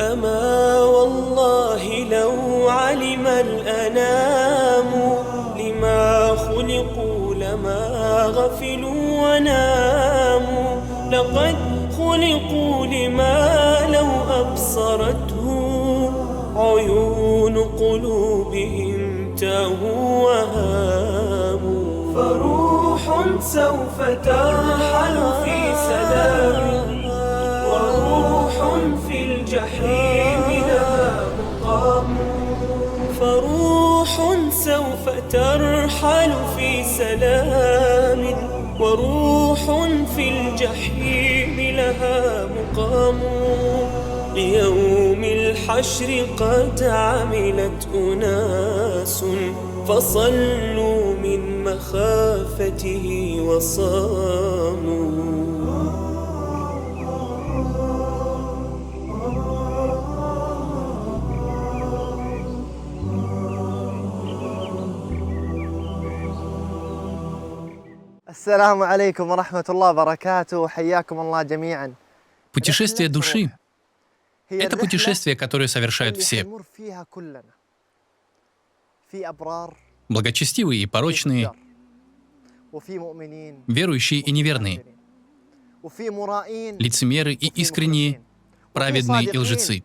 أما والله لو علم الأنام لما خلقوا لما غفلوا وناموا لقد خلقوا لما لو أبصرته عيون قلوبهم تاهوا وهاموا فروح سوف ترحل في سلام وروح في الجحيم لها مقام فروح سوف ترحل في سلام وروح في الجحيم لها مقام ليوم الحشر قد عملت أناس فصلوا من مخافته وصاموا السلام عليكم ورحمة الله وبركاته. حياكم الله جميعا. Путешествие души — это путешествие, которое совершают все. Благочестивые и порочные, верующие и неверные, лицемеры и искренние, праведные и лжецы.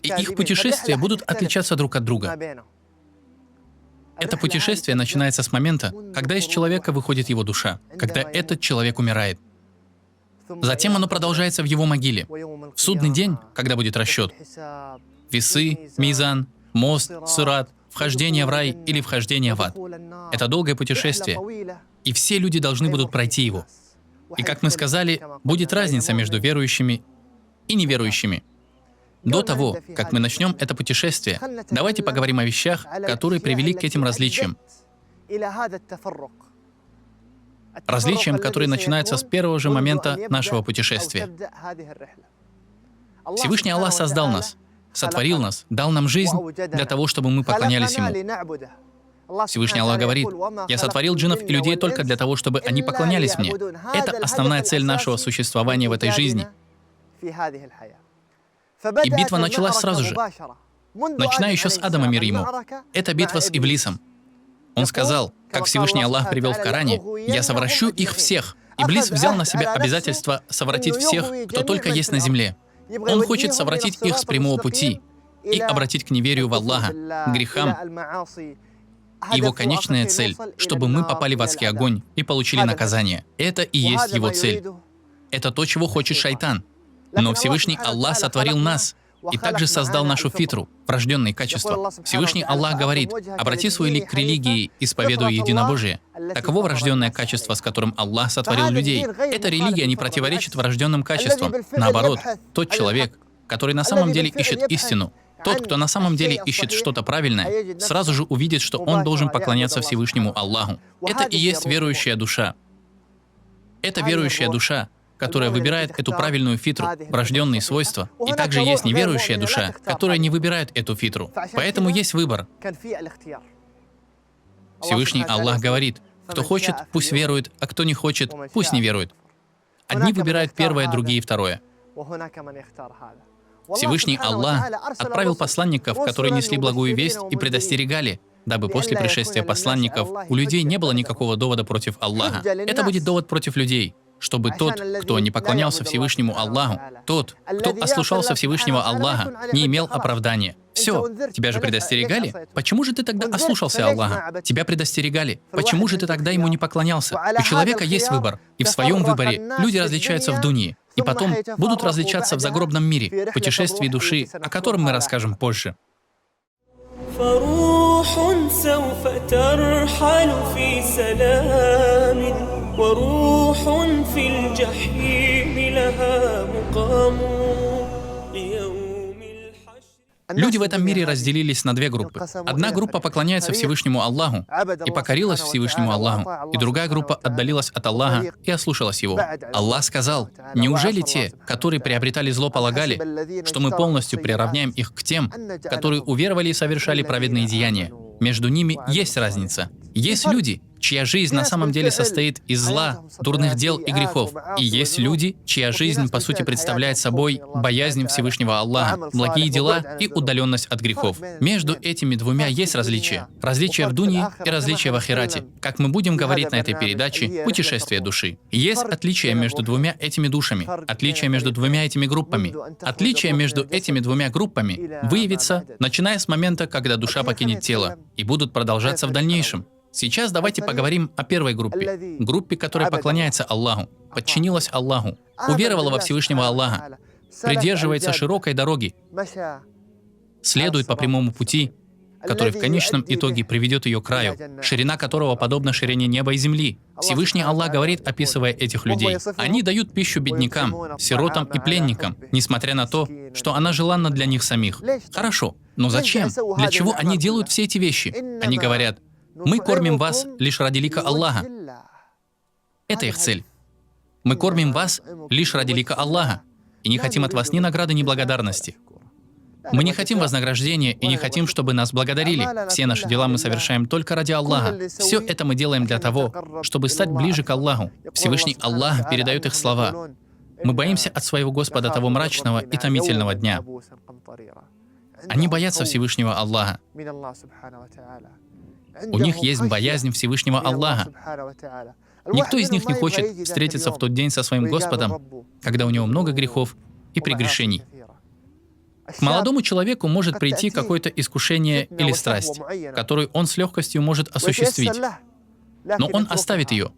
И их путешествия будут отличаться друг от друга. Это путешествие начинается с момента, когда из человека выходит его душа, когда этот человек умирает. Затем оно продолжается в его могиле. В судный день, когда будет расчет. Весы, мизан, мост, сират, вхождение в рай или вхождение в ад. Это долгое путешествие, и все люди должны будут пройти его. И, как мы сказали, будет разница между верующими и неверующими. До того, как мы начнем это путешествие, давайте поговорим о вещах, которые привели к этим различиям. Различиям, которые начинаются с первого же момента нашего путешествия. Всевышний Аллах создал нас, сотворил нас, дал нам жизнь для того, чтобы мы поклонялись Ему. Всевышний Аллах говорит: «Я сотворил джиннов и людей только для того, чтобы они поклонялись мне». Это основная цель нашего существования в этой жизни. И битва началась сразу же, начиная еще с Адама, мир ему. Это битва с Иблисом. Он сказал, как Всевышний Аллах привел в Коране: «Я совращу их всех». Иблис взял на себя обязательство совратить всех, кто только есть на земле. Он хочет совратить их с прямого пути и обратить к неверию в Аллаха, к грехам. Его конечная цель, чтобы мы попали в адский огонь и получили наказание. Это и есть его цель. Это то, чего хочет шайтан. Но Всевышний Аллах сотворил нас и также создал нашу фитру, врожденные качества. Всевышний Аллах говорит: «Обрати свой лик к религии, исповедуя единобожие». Таково врожденное качество, с которым Аллах сотворил людей. Эта религия не противоречит врожденным качествам. Наоборот, тот человек, который на самом деле ищет истину, тот, кто на самом деле ищет что-то правильное, сразу же увидит, что он должен поклоняться Всевышнему Аллаху. Это и есть верующая душа. Это верующая душа, которая выбирает эту правильную фитру, врожденные свойства. И также есть неверующая душа, которая не выбирает эту фитру. Поэтому есть выбор. Всевышний Аллах говорит: «Кто хочет, пусть верует, а кто не хочет, пусть не верует». Одни выбирают первое, другие второе. Всевышний Аллах отправил посланников, которые несли благую весть и предостерегали, дабы после пришествия посланников у людей не было никакого довода против Аллаха. Это будет довод против людей, чтобы тот, кто не поклонялся Всевышнему Аллаху, тот, кто ослушался Всевышнего Аллаха, не имел оправдания. Все, тебя же предостерегали? Почему же ты тогда ослушался Аллаха? Тебя предостерегали. Почему же ты тогда ему не поклонялся? У человека есть выбор, и в своем выборе люди различаются в дуньи, и потом будут различаться в загробном мире, путешествии души, о котором мы расскажем позже. وروح في الجحيم لها مقام ليوم الحشر. Люди в этом мире разделились на две группы. Одна группа поклоняется Всевышнему Аллаху и покорилась Всевышнему Аллаху, и другая группа отдалилась от Аллаха и ослушалась Его. Аллах сказал: «Неужели те, которые приобретали зло, полагали, что мы полностью приравняем их к тем, которые уверовали и совершали праведные деяния? Между ними есть разница. Есть люди, чья жизнь на самом деле состоит из зла, дурных дел и грехов. И есть люди, чья жизнь, по сути, представляет собой боязнь Всевышнего Аллаха, благие дела и удаленность от грехов. Между этими двумя есть различия. Различия в дунье и различия в ахирате. Как мы будем говорить на этой передаче, путешествие души. Есть отличия между двумя этими душами, отличия между двумя этими группами. Отличие между этими двумя группами выявится, начиная с момента, когда душа покинет тело, и будут продолжаться в дальнейшем. Сейчас давайте поговорим о первой группе. Группе, которая поклоняется Аллаху, подчинилась Аллаху, уверовала во Всевышнего Аллаха, придерживается широкой дороги, следует по прямому пути, который в конечном итоге приведет ее к краю, ширина которого подобна ширине неба и земли. Всевышний Аллах говорит, описывая этих людей: «Они дают пищу беднякам, сиротам и пленникам, несмотря на то, что она желанна для них самих». Хорошо, но зачем? Для чего они делают все эти вещи? Они говорят: «Мы кормим вас лишь ради лика Аллаха». Это их цель. Мы кормим вас лишь ради лика Аллаха и не хотим от вас ни награды, ни благодарности. Мы не хотим вознаграждения и не хотим, чтобы нас благодарили. Все наши дела мы совершаем только ради Аллаха. Все это мы делаем для того, чтобы стать ближе к Аллаху. Всевышний Аллах передает их слова: «Мы боимся от своего Господа того мрачного и томительного дня». Они боятся Всевышнего Аллаха. У них есть боязнь Всевышнего Аллаха. Никто из них не хочет встретиться в тот день со своим Господом, когда у него много грехов и прегрешений. К молодому человеку может прийти какое-то искушение или страсть, которую он с легкостью может осуществить, но он оставит ее.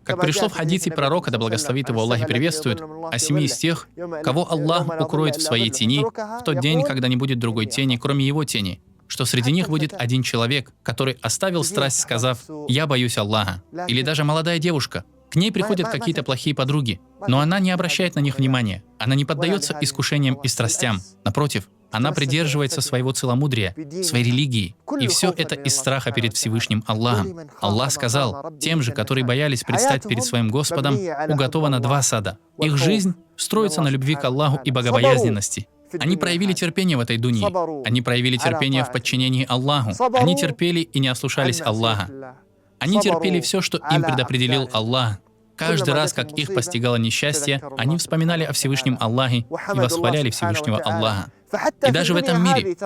Как пришло в хадисе пророка, да благословит его Аллах и приветствует, о 7 из тех, кого Аллах укроет в своей тени в тот день, когда не будет другой тени, кроме его тени, что среди них будет один человек, который оставил страсть, сказав: «Я боюсь Аллаха». Или даже молодая девушка. К ней приходят какие-то плохие подруги, но она не обращает на них внимания. Она не поддается искушениям и страстям. Напротив, она придерживается своего целомудрия, своей религии. И все это из страха перед Всевышним Аллахом. Аллах сказал: «Тем же, которые боялись предстать перед своим Господом, уготовано 2 сада. Их жизнь строится на любви к Аллаху и богобоязненности». Они проявили терпение в этой дунье. Они проявили терпение в подчинении Аллаху. Они терпели и не ослушались Аллаха. Они терпели все, что им предопределил Аллах. Каждый раз, как их постигало несчастье, они вспоминали о Всевышнем Аллахе и восхваляли Всевышнего Аллаха. И даже в этом мире,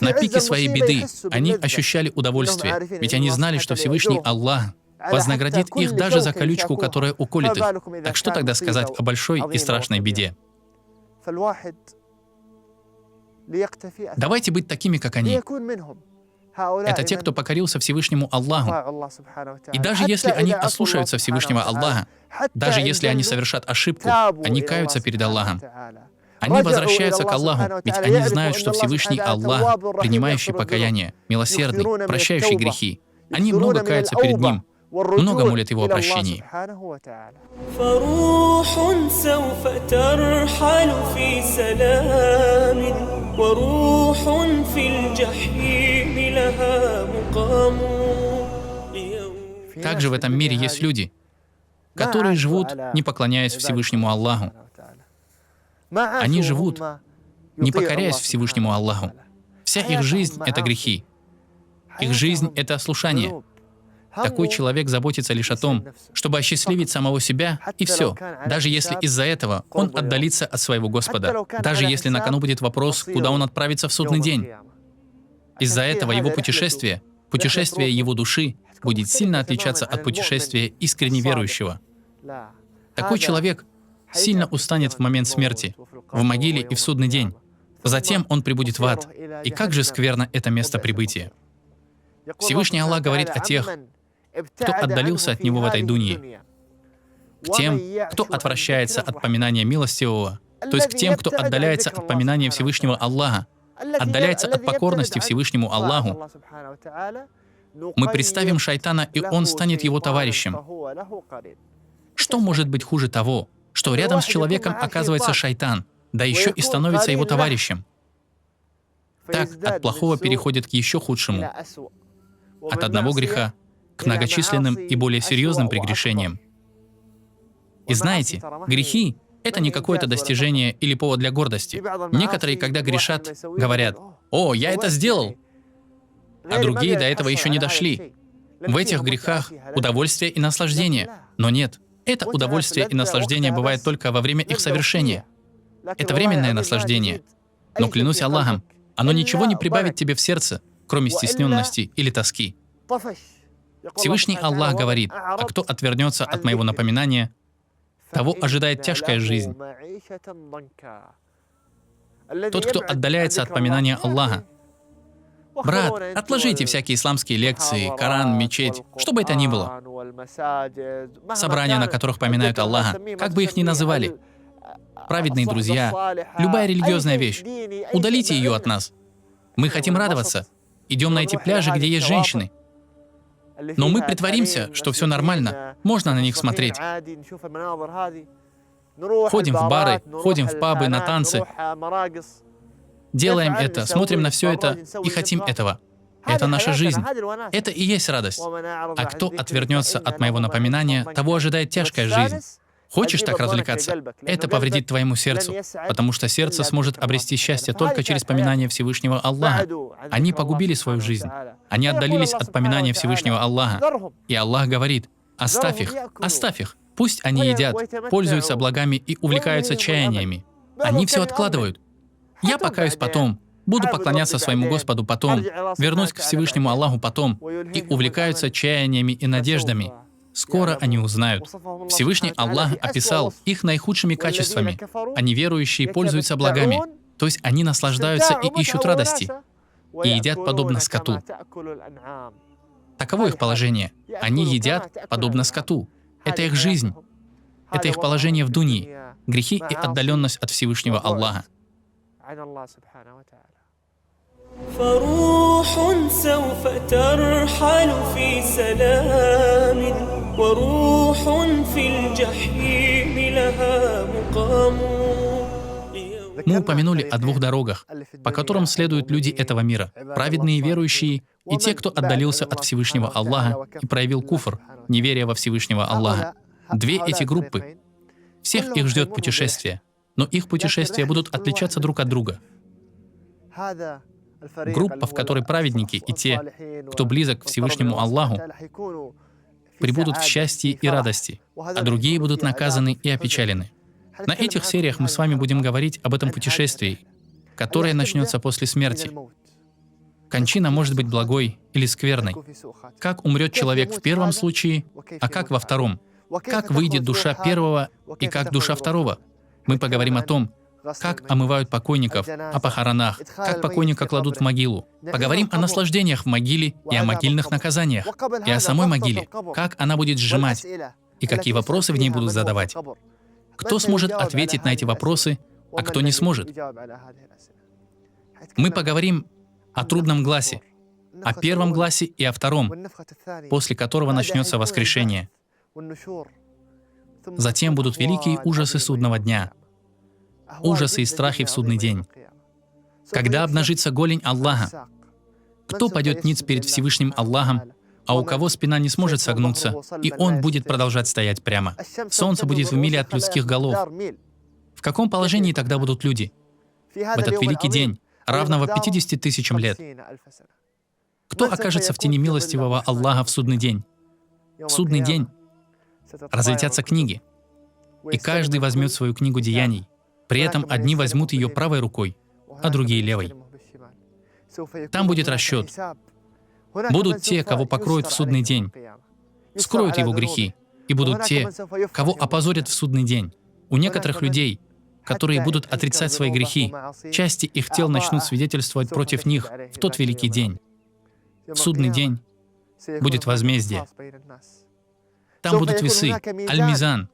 на пике своей беды, они ощущали удовольствие, ведь они знали, что Всевышний Аллах вознаградит их даже за колючку, которая уколет их. Так что тогда сказать о большой и страшной беде? Давайте быть такими, как они. Это те, кто покорился Всевышнему Аллаху. И даже если они ослушаются Всевышнего Аллаха, даже если они совершат ошибку, они каются перед Аллахом. Они возвращаются к Аллаху, ведь они знают, что Всевышний Аллах, принимающий покаяние, милосердный, прощающий грехи. Они много каются перед Ним, много молят Его о прощении. Также в этом мире есть люди, которые живут, не поклоняясь Всевышнему Аллаху. Они живут, не покоряясь Всевышнему Аллаху. Вся их жизнь — это грехи. Их жизнь — это ослушание. Такой человек заботится лишь о том, чтобы осчастливить самого себя, и все. Даже если из-за этого он отдалится от своего Господа. Даже если на кону будет вопрос, куда он отправится в судный день. Из-за этого его путешествие его души будет сильно отличаться от путешествия искренне верующего. Такой человек сильно устанет в момент смерти, в могиле и в судный день. Затем он прибудет в ад. И как же скверно это место прибытия. Всевышний Аллах говорит о тех, кто отдалился от Него в этой дунье, к тем, кто отвращается от поминания милостивого, то есть к тем, кто отдаляется от поминания Всевышнего Аллаха, отдаляется от покорности Всевышнему Аллаху. Мы представим шайтана, и он станет его товарищем. Что может быть хуже того, что рядом с человеком оказывается шайтан, да еще и становится его товарищем? Так от плохого переходит к еще худшему. От одного греха к многочисленным и более серьезным прегрешениям. И знаете, грехи — это не какое-то достижение или повод для гордости. Некоторые, когда грешат, говорят: «О, я это сделал!» А другие до этого еще не дошли. В этих грехах удовольствие и наслаждение. Но нет, это удовольствие и наслаждение бывает только во время их совершения. Это временное наслаждение. Но клянусь Аллахом, оно ничего не прибавит тебе в сердце, кроме стесненности или тоски. Всевышний Аллах говорит: «А кто отвернется от моего напоминания, того ожидает тяжкая жизнь». Тот, кто отдаляется от поминания Аллаха. Брат, отложите всякие исламские лекции, Коран, мечеть, что бы это ни было. Собрания, на которых поминают Аллаха, как бы их ни называли. Праведные друзья, любая религиозная вещь. Удалите ее от нас. Мы хотим радоваться. Идем на эти пляжи, где есть женщины. Но мы притворимся, что все нормально. Можно на них смотреть. Ходим в бары, ходим в пабы, на танцы. Делаем это, смотрим на все это и хотим этого. Это наша жизнь. Это и есть радость. А кто отвернется от моего напоминания, того ожидает тяжкая жизнь. Хочешь так развлекаться? Это повредит твоему сердцу, потому что сердце сможет обрести счастье только через поминание Всевышнего Аллаха. Они погубили свою жизнь. Они отдалились от поминания Всевышнего Аллаха. И Аллах говорит: оставь их, оставь их. Пусть они едят, пользуются благами и увлекаются чаяниями. Они все откладывают. Я покаюсь потом, буду поклоняться своему Господу потом, вернусь к Всевышнему Аллаху потом, и увлекаются чаяниями и надеждами. Скоро они узнают. Всевышний Аллах описал их наихудшими качествами. Они верующие пользуются благами, то есть они наслаждаются и ищут радости, и едят подобно скоту. Таково их положение. Они едят подобно скоту. Это их жизнь. Это их положение в дуньи, грехи и отдаленность от Всевышнего Аллаха. فروح سوف ترحل في سلام وروح في الجحيم لها مقام. Мы упомянули о двух дорогах, по которым следуют люди этого мира, праведные верующие и те, кто отдалился от Всевышнего Аллаха и проявил куфр, неверие во Всевышнего Аллаха. Две эти группы. Всех их ждет путешествие, но их путешествия будут отличаться друг от друга. Группа, в которой праведники и те, кто близок к Всевышнему Аллаху, пребудут в счастье и радости, а другие будут наказаны и опечалены. На этих сериях мы с вами будем говорить об этом путешествии, которое начнется после смерти. Кончина может быть благой или скверной. Как умрет человек в первом случае, а как во втором. Как выйдет душа первого и как душа второго. Мы поговорим о том, как омывают покойников, о похоронах, как покойника кладут в могилу. Поговорим о наслаждениях в могиле и о могильных наказаниях, и о самой могиле, как она будет сжимать, и какие вопросы в ней будут задавать. Кто сможет ответить на эти вопросы, а кто не сможет. Мы поговорим о трубном гласе, о первом гласе и о втором, после которого начнется воскрешение. Затем будут великие ужасы судного дня, ужасы и страхи в судный день. Когда обнажится голень Аллаха, кто пойдет ниц перед Всевышним Аллахом, а у кого спина не сможет согнуться, и он будет продолжать стоять прямо. Солнце будет в миле от людских голов. В каком положении тогда будут люди? В этот великий день, равного 50 тысячам лет. Кто окажется в тени милостивого Аллаха в судный день? В судный день разлетятся книги, и каждый возьмет свою книгу деяний. При этом одни возьмут ее правой рукой, а другие левой. Там будет расчет. Будут те, кого покроют в судный день, скроют его грехи, и будут те, кого опозорят в судный день. У некоторых людей, которые будут отрицать свои грехи, части их тел начнут свидетельствовать против них в тот великий день. В судный день будет возмездие. Там будут весы, аль-мизан,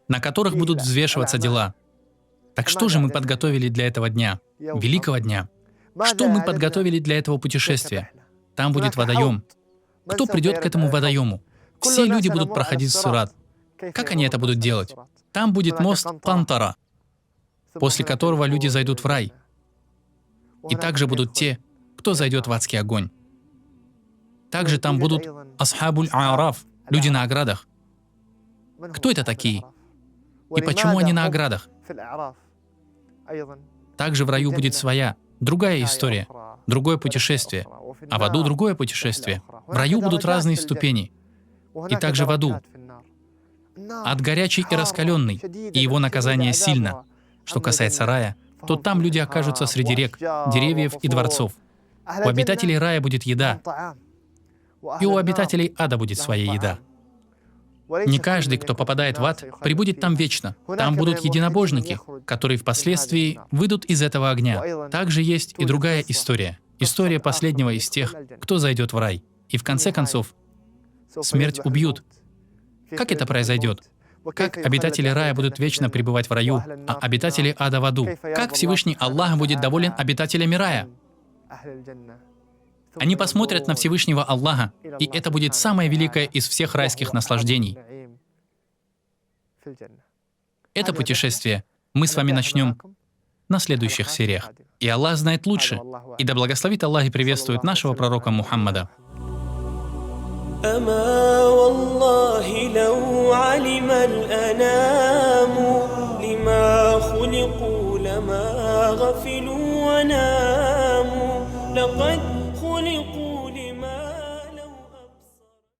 на которых будут взвешиваться дела. Так что же мы подготовили для этого дня, великого дня? Что мы подготовили для этого путешествия? Там будет водоем. Кто придет к этому водоему? Все люди будут проходить сират. Как они это будут делать? Там будет мост Кантара, после которого люди зайдут в рай. И также будут те, кто зайдет в адский огонь. Также там будут асхабуль-аараф, люди на оградах. Кто это такие? И почему они на оградах? Также в раю будет своя, другая история. другое путешествие, а в аду другое путешествие. В раю будут разные ступени, и также в аду. Ад горячий и раскаленный, и его наказание сильно. Что касается рая, то там люди окажутся среди рек, деревьев и дворцов. У обитателей рая будет еда, и у обитателей ада будет своя еда. Не каждый, кто попадает в ад, пребудет там вечно. Там будут единобожники, которые впоследствии выйдут из этого огня. Также есть и другая история. История последнего из тех, кто зайдет в рай. И в конце концов, смерть убьют. Как это произойдет? Как обитатели рая будут вечно пребывать в раю, а обитатели ада в аду? Как Всевышний Аллах будет доволен обитателями рая? Они посмотрят на Всевышнего Аллаха, и это будет самое великое из всех райских наслаждений. Это путешествие мы с вами начнем на следующих сериях. И Аллах знает лучше. И да благословит Аллах и приветствует нашего пророка Мухаммада. أما والله لو علم الأنام لما خلقوا لما غفلوا وناموا لقد خلقوا